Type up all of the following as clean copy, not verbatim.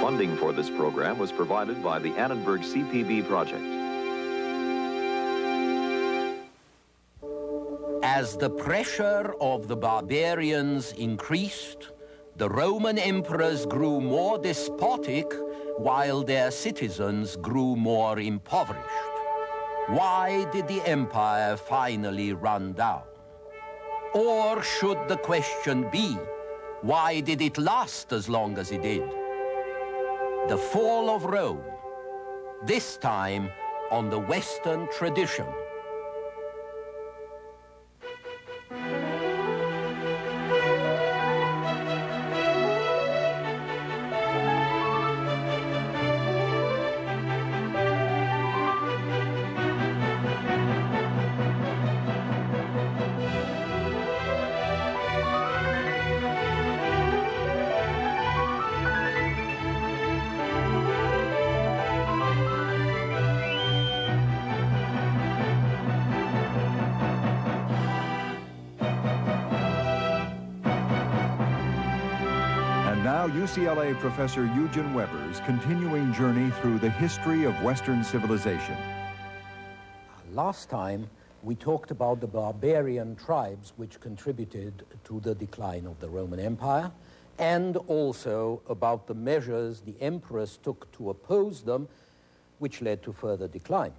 Funding for this program was provided by the Annenberg CPB project. As the pressure of the barbarians increased, the Roman emperors grew more despotic while their citizens grew more impoverished. Why did the empire finally run down? Or should the question be, why did it last as long as it did? The fall of Rome, this time on the Western tradition. Now UCLA professor Eugen Weber's continuing journey through the history of Western civilization. Last time we talked about the barbarian tribes which contributed to the decline of the Roman Empire, and also about the measures the emperors took to oppose them, which led to further decline.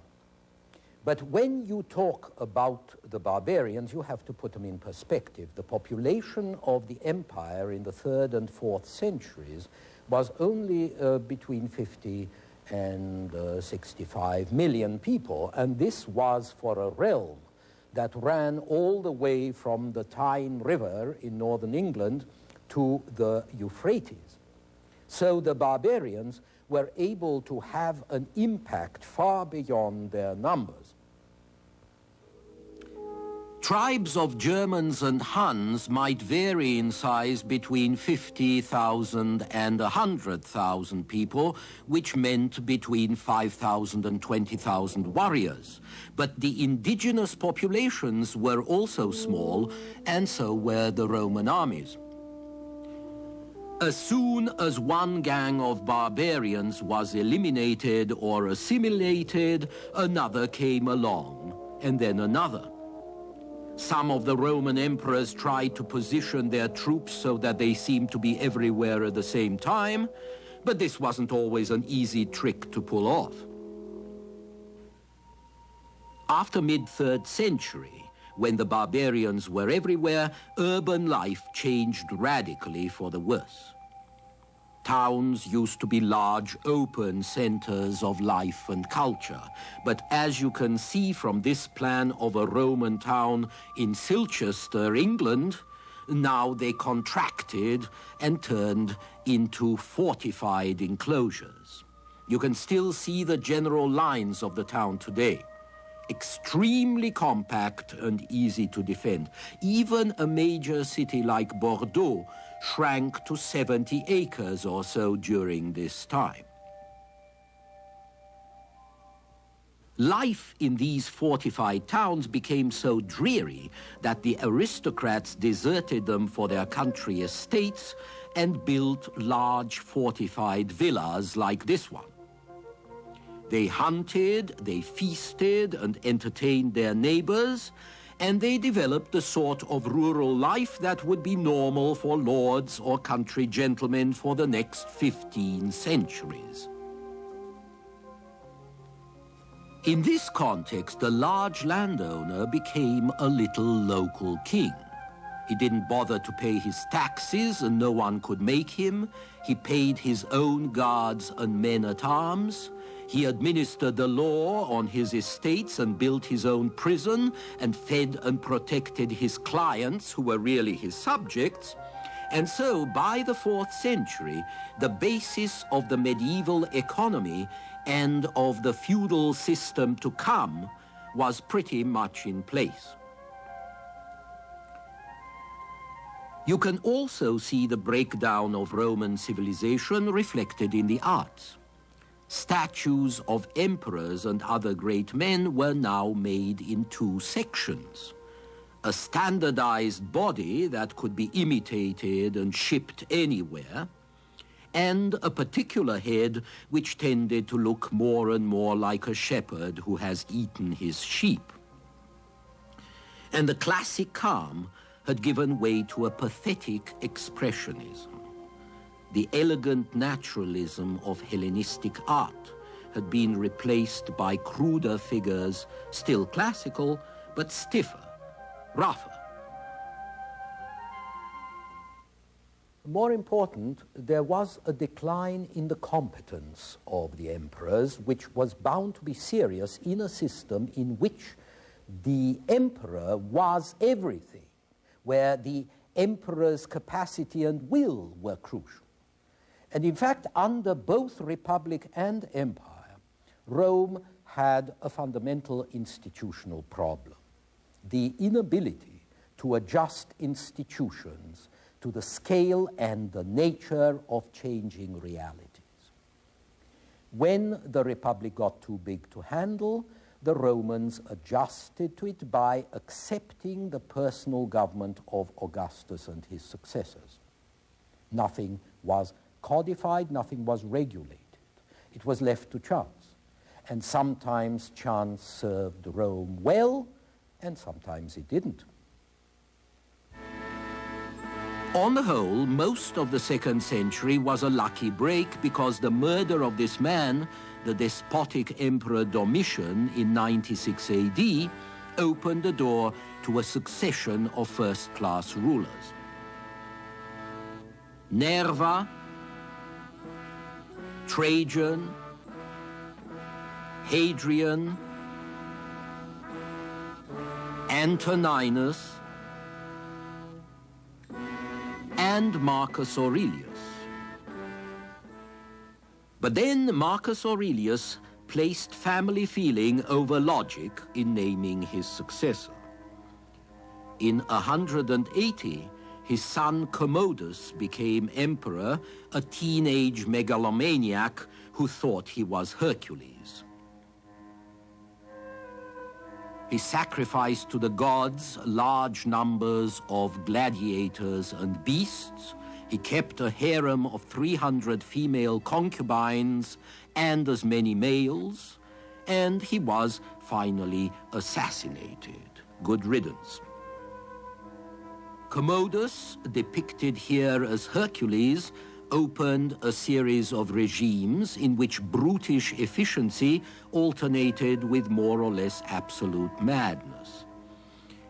But when you talk about the barbarians, you have to put them in perspective. The population of the empire in the 3rd and 4th centuries was only between 50 and 65 million people, and this was for a realm that ran all the way from the Tyne River in northern England to the Euphrates. So the barbarians were able to have an impact far beyond their numbers. Tribes of Germans and Huns might vary in size between 50,000 and 100,000 people, which meant between 5,000 and 20,000 warriors. But the indigenous populations were also small, and so were the Roman armies. As soon as one gang of barbarians was eliminated or assimilated, another came along, and then another. Some of the Roman emperors tried to position their troops so that they seemed to be everywhere at the same time, but this wasn't always an easy trick to pull off. After mid-3rd century, when the barbarians were everywhere, urban life changed radically for the worse. Towns used to be large, open centers of life and culture. But as you can see from this plan of a Roman town in Silchester, England, now they contracted and turned into fortified enclosures. You can still see the general lines of the town today. Extremely compact and easy to defend. Even a major city like Bordeaux shrank to 70 acres or so during this time. Life in these fortified towns became so dreary that the aristocrats deserted them for their country estates and built large fortified villas like this one. They hunted, they feasted and entertained their neighbors, and they developed the sort of rural life that would be normal for lords or country gentlemen for the next 15 centuries. In this context, the large landowner became a little local king. He didn't bother to pay his taxes, and no one could make him. He paid his own guards and men-at-arms. He administered the law on his estates and built his own prison and fed and protected his clients, who were really his subjects. And so, by the 4th century, the basis of the medieval economy and of the feudal system to come was pretty much in place. You can also see the breakdown of Roman civilization reflected in the arts. Statues of emperors and other great men were now made in two sections. a standardized body that could be imitated and shipped anywhere, and a particular head which tended to look more and more like a shepherd who has eaten his sheep. And the classic calm had given way to a pathetic expressionism. The elegant naturalism of Hellenistic art had been replaced by cruder figures, still classical, but stiffer, rougher. More important, there was a decline in the competence of the emperors, which was bound to be serious in a system in which the emperor was everything, where the emperor's capacity and will were crucial. And in fact, under both Republic and Empire, Rome had a fundamental institutional problem: the inability to adjust institutions to the scale and the nature of changing realities. When the Republic got too big to handle, the Romans adjusted to it by accepting the personal government of Augustus and his successors. Nothing was codified, nothing was regulated. It was left to chance. And sometimes chance served Rome well, and sometimes it didn't. On the whole, most of the 2nd century was a lucky break, because the murder of this man, the despotic Emperor Domitian, in 96 AD, opened the door to a succession of first-class rulers. Nerva, Trajan, Hadrian, Antoninus, and Marcus Aurelius. But then Marcus Aurelius placed family feeling over logic in naming his successor. In 180, his son Commodus became emperor, a teenage megalomaniac who thought he was Hercules. He sacrificed to the gods large numbers of gladiators and beasts. He kept a harem of 300 female concubines and as many males, and he was finally assassinated. Good riddance. Commodus, depicted here as Hercules, opened a series of regimes in which brutish efficiency alternated with more or less absolute madness.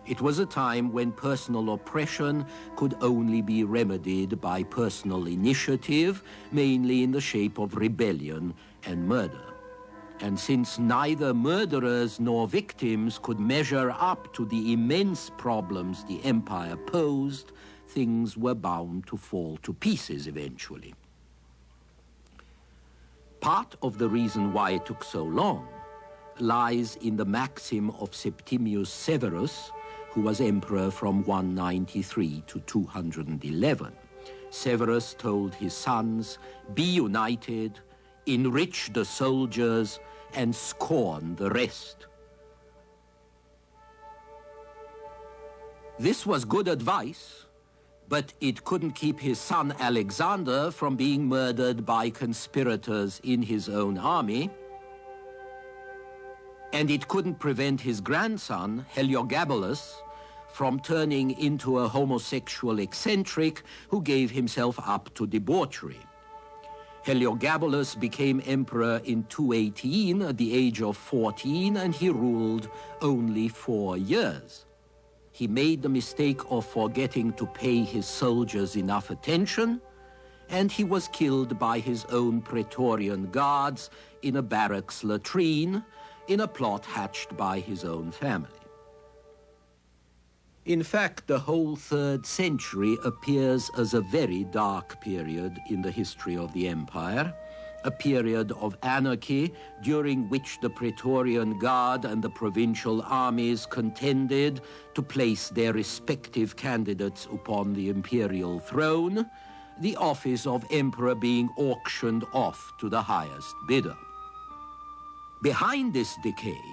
It was a time when personal oppression could only be remedied by personal initiative, mainly in the shape of rebellion and murder. And since neither murderers nor victims could measure up to the immense problems the empire posed, things were bound to fall to pieces eventually. Part of the reason why it took so long lies in the maxim of Septimius Severus, who was emperor from 193 to 211. Severus told his sons, "Be united, enrich the soldiers, and scorn the rest." This was good advice, but it couldn't keep his son Alexander from being murdered by conspirators in his own army, and it couldn't prevent his grandson, Heliogabalus, from turning into a homosexual eccentric who gave himself up to debauchery. Heliogabalus became emperor in 218 at the age of 14, and he ruled only 4 years. He made the mistake of forgetting to pay his soldiers enough attention, and he was killed by his own Praetorian guards in a barracks latrine, in a plot hatched by his own family. In fact, the whole 3rd century appears as a very dark period in the history of the empire, a period of anarchy during which the Praetorian Guard and the provincial armies contended to place their respective candidates upon the imperial throne, the office of emperor being auctioned off to the highest bidder. Behind this decay,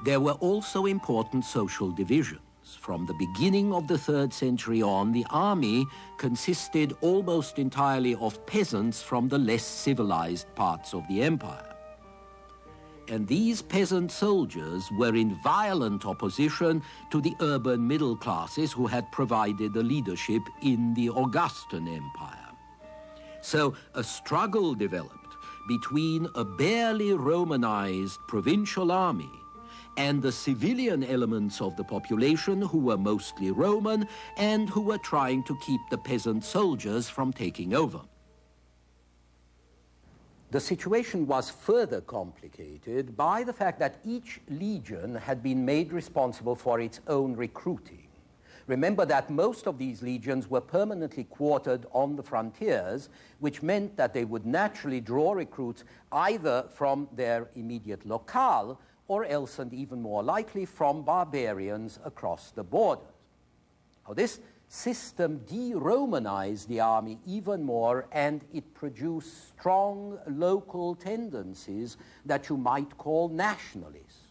there were also important social divisions. From the beginning of the 3rd century on, the army consisted almost entirely of peasants from the less civilized parts of the empire. And these peasant soldiers were in violent opposition to the urban middle classes who had provided the leadership in the Augustan Empire. So a struggle developed between a barely Romanized provincial army and the civilian elements of the population who were mostly Roman and who were trying to keep the peasant soldiers from taking over. The situation was further complicated by the fact that each legion had been made responsible for its own recruiting. Remember that most of these legions were permanently quartered on the frontiers, which meant that they would naturally draw recruits either from their immediate locale or else, and even more likely, from barbarians across the borders. Now, this system de-Romanized the army even more, and it produced strong local tendencies that you might call nationalist.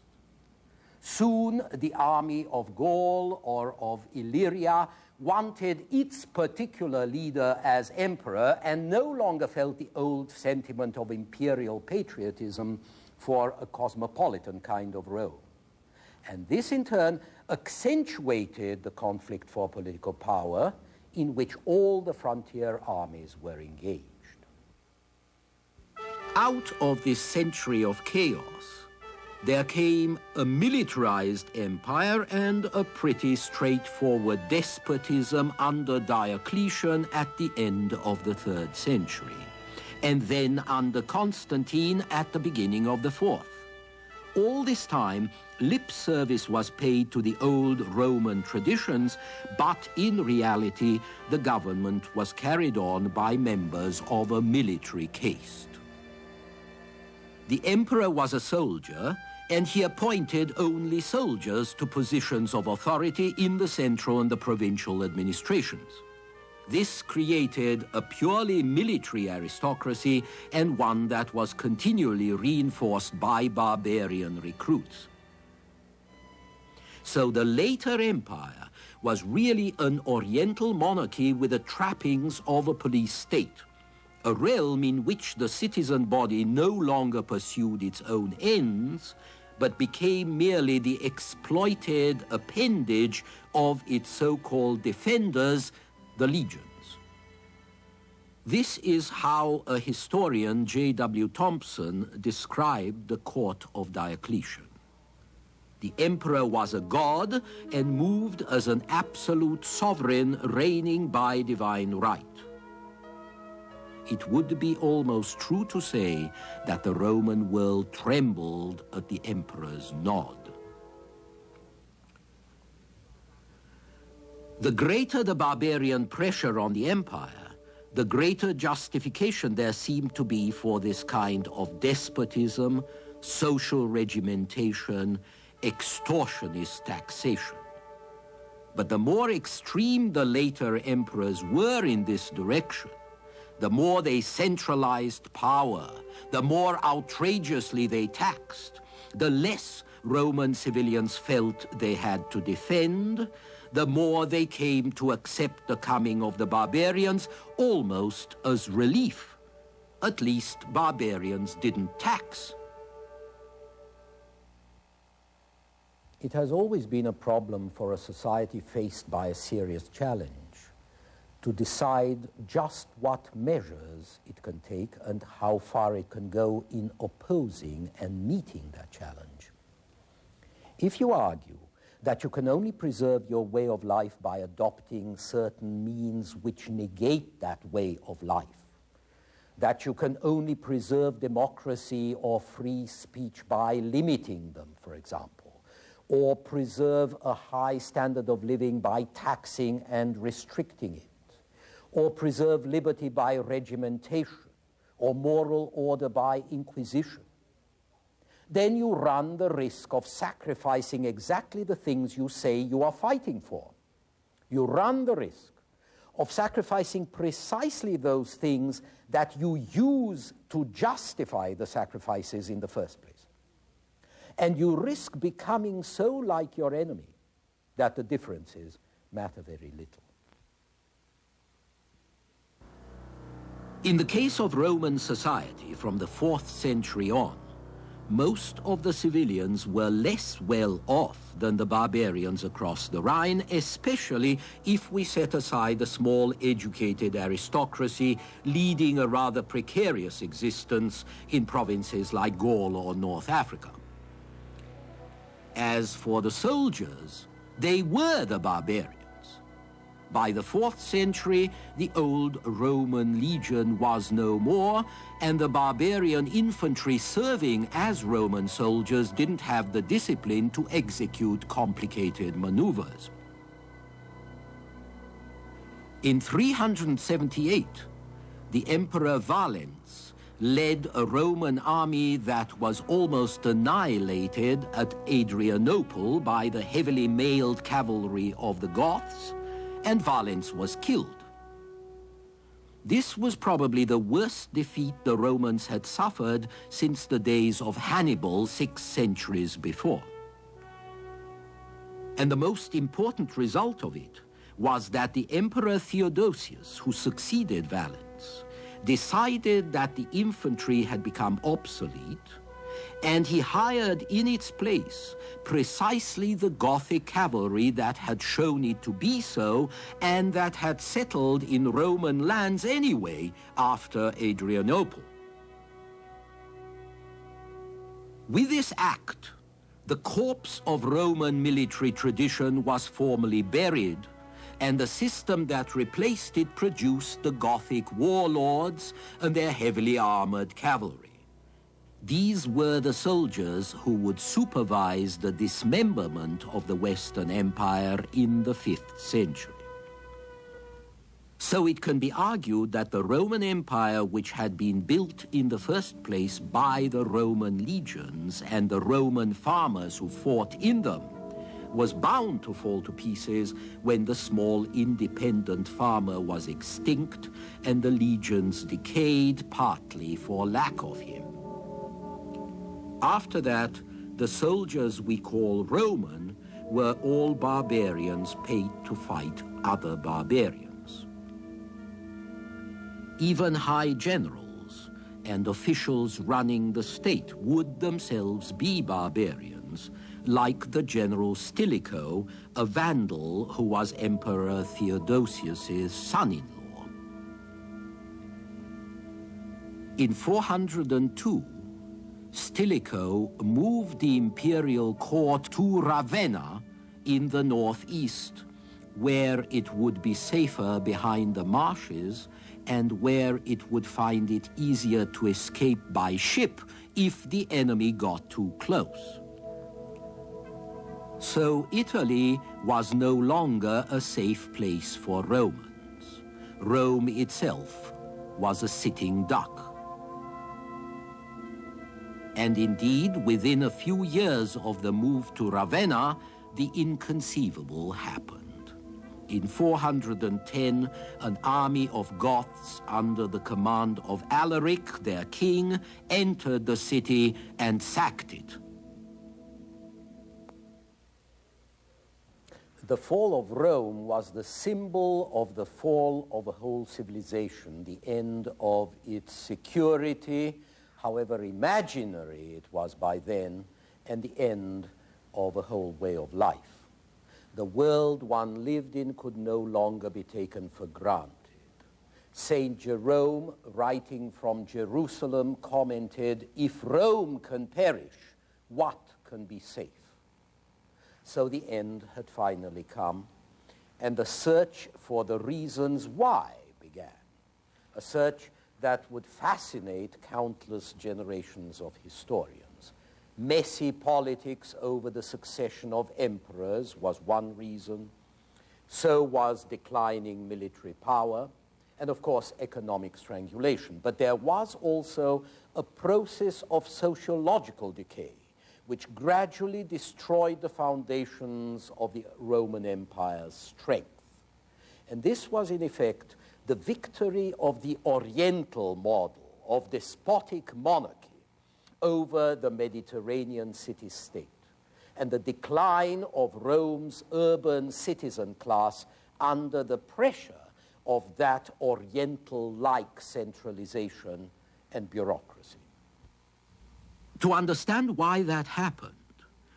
Soon, the army of Gaul or of Illyria wanted its particular leader as emperor and no longer felt the old sentiment of imperial patriotism for a cosmopolitan kind of Rome. And this, in turn, accentuated the conflict for political power in which all the frontier armies were engaged. Out of this century of chaos, there came a militarized empire and a pretty straightforward despotism under Diocletian at the end of the 3rd century, and then under Constantine at the beginning of the 4th. All this time, lip service was paid to the old Roman traditions, but in reality, the government was carried on by members of a military caste. The emperor was a soldier, and he appointed only soldiers to positions of authority in the central and the provincial administrations. This created a purely military aristocracy and one that was continually reinforced by barbarian recruits. So the later empire was really an oriental monarchy with the trappings of a police state, a realm in which the citizen body no longer pursued its own ends, but became merely the exploited appendage of its so-called defenders, the legions. This is how a historian, J.W. Thompson, described the court of Diocletian. The emperor was a god and moved as an absolute sovereign reigning by divine right. It would be almost true to say that the Roman world trembled at the emperor's nod. The greater the barbarian pressure on the empire, the greater justification there seemed to be for this kind of despotism, social regimentation, extortionist taxation. But the more extreme the later emperors were in this direction, the more they centralized power, the more outrageously they taxed, the less Roman civilians felt they had to defend, the more they came to accept the coming of the barbarians almost as relief. At least barbarians didn't tax. It has always been a problem for a society faced by a serious challenge to decide just what measures it can take and how far it can go in opposing and meeting that challenge. If you argue that you can only preserve your way of life by adopting certain means which negate that way of life, that you can only preserve democracy or free speech by limiting them, for example, or preserve a high standard of living by taxing and restricting it, or preserve liberty by regimentation, or moral order by inquisition, then you run the risk of sacrificing exactly the things you say you are fighting for. You run the risk of sacrificing precisely those things that you use to justify the sacrifices in the first place. And you risk becoming so like your enemy that the differences matter very little. In the case of Roman society from the 4th century on, most of the civilians were less well off than the barbarians across the Rhine, especially if we set aside the small educated aristocracy leading a rather precarious existence in provinces like Gaul or North Africa. As for the soldiers, they were the barbarians. By the 4th century, the old Roman legion was no more, and the barbarian infantry serving as Roman soldiers didn't have the discipline to execute complicated maneuvers. In 378, the Emperor Valens led a Roman army that was almost annihilated at Adrianople by the heavily mailed cavalry of the Goths, and Valens was killed. This was probably the worst defeat the Romans had suffered since the days of Hannibal 6 centuries before. And the most important result of it was that the Emperor Theodosius, who succeeded Valens, decided that the infantry had become obsolete, and he hired in its place precisely the Gothic cavalry that had shown it to be so and that had settled in Roman lands anyway after Adrianople. With this act, the corpse of Roman military tradition was formally buried, and the system that replaced it produced the Gothic warlords and their heavily armored cavalry. These were the soldiers who would supervise the dismemberment of the Western Empire in the 5th century. So it can be argued that the Roman Empire, which had been built in the first place by the Roman legions and the Roman farmers who fought in them, was bound to fall to pieces when the small independent farmer was extinct and the legions decayed partly for lack of him. After that, the soldiers we call Roman were all barbarians paid to fight other barbarians. Even high generals and officials running the state would themselves be barbarians, like the general Stilicho, a Vandal who was Emperor Theodosius's son-in-law. In 402, Stilicho moved the imperial court to Ravenna in the northeast, where it would be safer behind the marshes and where it would find it easier to escape by ship if the enemy got too close. So Italy was no longer a safe place for Romans. Rome itself was a sitting duck. And indeed, within a few years of the move to Ravenna, the inconceivable happened. In 410, an army of Goths under the command of Alaric, their king, entered the city and sacked it. The fall of Rome was the symbol of the fall of a whole civilization, the end of its security, however imaginary it was by then, and the end of a whole way of life. The world one lived in could no longer be taken for granted. Saint Jerome, writing from Jerusalem, commented, "If Rome can perish, what can be safe?" So the end had finally come, and the search for the reasons why began, a search that would fascinate countless generations of historians. Messy politics over the succession of emperors was one reason. So was declining military power, and of course economic strangulation. But there was also a process of sociological decay, which gradually destroyed the foundations of the Roman Empire's strength. And this was in effect the victory of the Oriental model of despotic monarchy over the Mediterranean city-state. and the decline of Rome's urban citizen class under the pressure of that Oriental-like centralization and bureaucracy. To understand why that happened,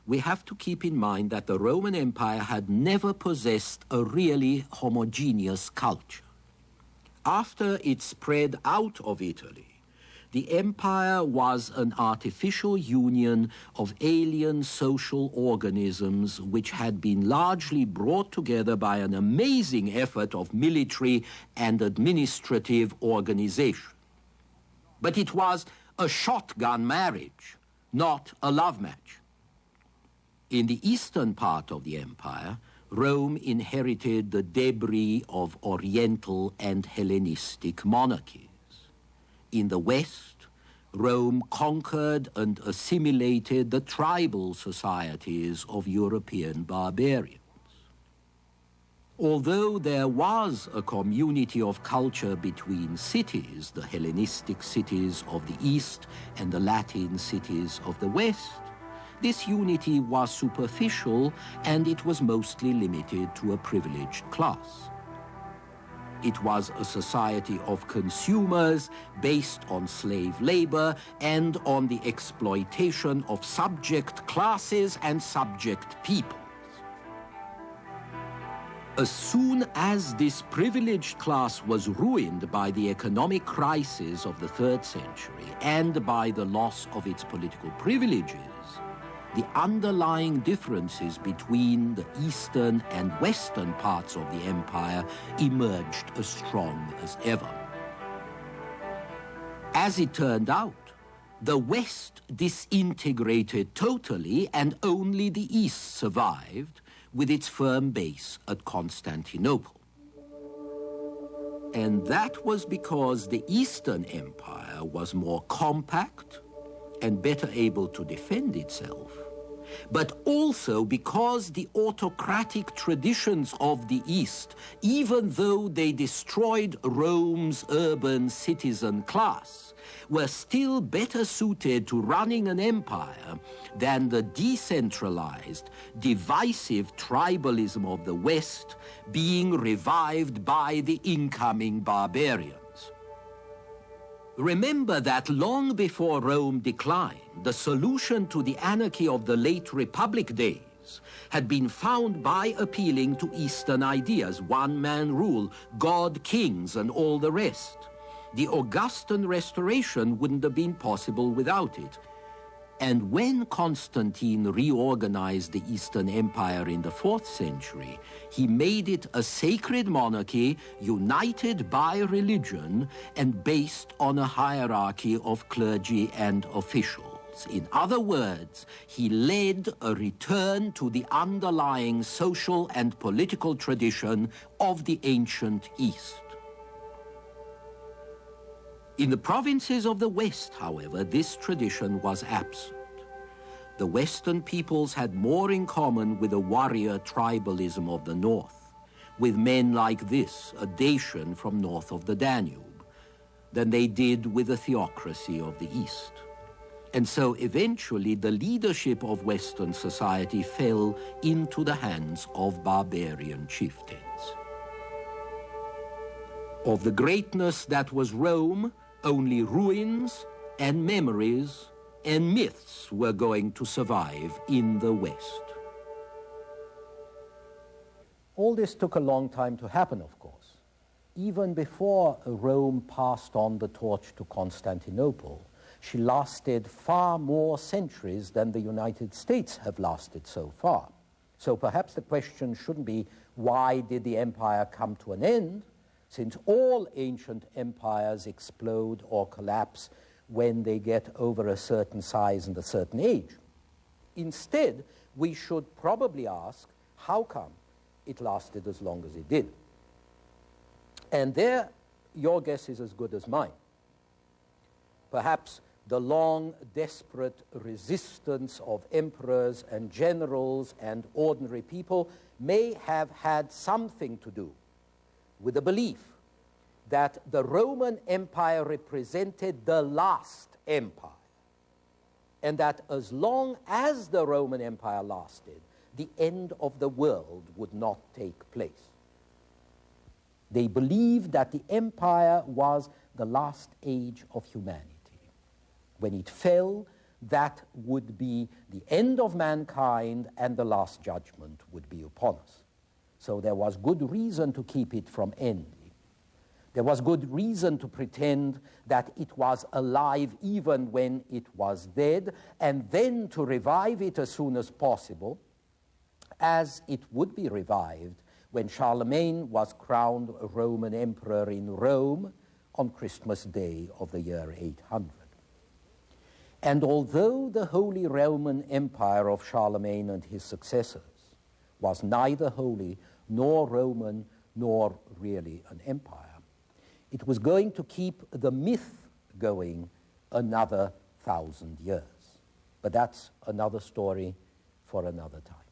we have to keep in mind that the Roman Empire had never possessed a really homogeneous culture. After it spread out of Italy, the empire was an artificial union of alien social organisms which had been largely brought together by an amazing effort of military and administrative organization. But it was a shotgun marriage, not a love match. In the eastern part of the empire, Rome inherited the debris of Oriental and Hellenistic monarchies. In the west, Rome conquered and assimilated the tribal societies of European barbarians. Although there was a community of culture between cities, the Hellenistic cities of the east and the Latin cities of the west, this unity was superficial and it was mostly limited to a privileged class. It was a society of consumers based on slave labor and on the exploitation of subject classes and subject peoples. As soon as this privileged class was ruined by the economic crisis of the 3rd century and by the loss of its political privileges, the underlying differences between the eastern and western parts of the empire emerged as strong as ever. As it turned out, the West disintegrated totally and only the East survived with its firm base at Constantinople. And that was because the Eastern Empire was more compact and better able to defend itself, but also because the autocratic traditions of the East, even though they destroyed Rome's urban citizen class, were still better suited to running an empire than the decentralized, divisive tribalism of the West being revived by the incoming barbarians. Remember that long before Rome declined, the solution to the anarchy of the late Republic days had been found by appealing to Eastern ideas, one-man rule, god kings, and all the rest. The Augustan restoration wouldn't have been possible without it. And when Constantine reorganized the Eastern Empire in the 4th century, he made it a sacred monarchy united by religion and based on a hierarchy of clergy and officials. In other words, he led a return to the underlying social and political tradition of the ancient East. In the provinces of the West, however, this tradition was absent. The Western peoples had more in common with the warrior tribalism of the North, with men like this, a Dacian from north of the Danube, than they did with the theocracy of the East. And so eventually the leadership of Western society fell into the hands of barbarian chieftains. Of the greatness that was Rome, only ruins and memories and myths were going to survive in the West. All this took a long time to happen, of course. Even before Rome passed on the torch to Constantinople, she lasted far more centuries than the United States have lasted so far. So perhaps the question shouldn't be, why did the empire come to an end? Since all ancient empires explode or collapse when they get over a certain size and a certain age. Instead, we should probably ask, how come it lasted as long as it did? And there, your guess is as good as mine. Perhaps the long, desperate resistance of emperors and generals and ordinary people may have had something to do with the belief that the Roman Empire represented the last empire, and that as long as the Roman Empire lasted, the end of the world would not take place. They believed that the empire was the last age of humanity. When it fell, that would be the end of mankind and the last judgment would be upon us. So there was good reason to keep it from ending. There was good reason to pretend that it was alive even when it was dead, and then to revive it as soon as possible, as it would be revived when Charlemagne was crowned a Roman emperor in Rome on Christmas Day of the year 800. And although the Holy Roman Empire of Charlemagne and his successors was neither holy nor Roman nor really an empire, it was going to keep the myth going another 1,000 years. But that's another story for another time.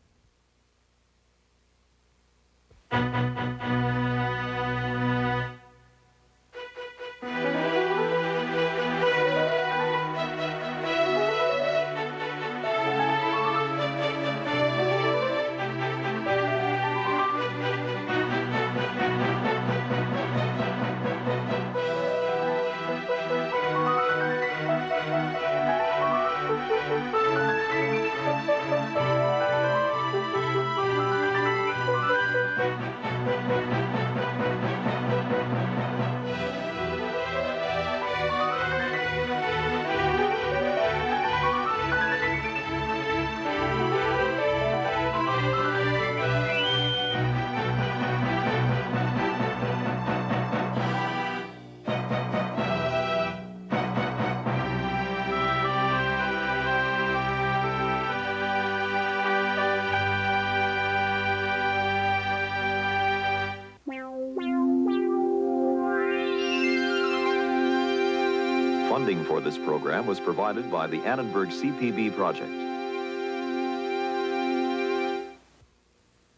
Funding for this program was provided by the Annenberg CPB project.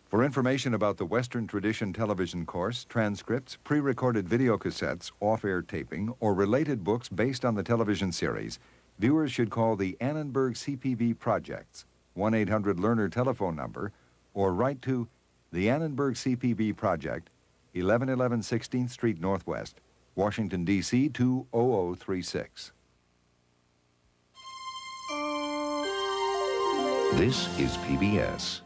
For information about the Western Tradition television course, transcripts, pre-recorded video cassettes, off-air taping, or related books based on the television series, viewers should call the Annenberg CPB Projects 1-800-LEARNER telephone number, or write to the Annenberg CPB Project, 1111 16th Street Northwest, Washington, D.C. 20036. This is PBS.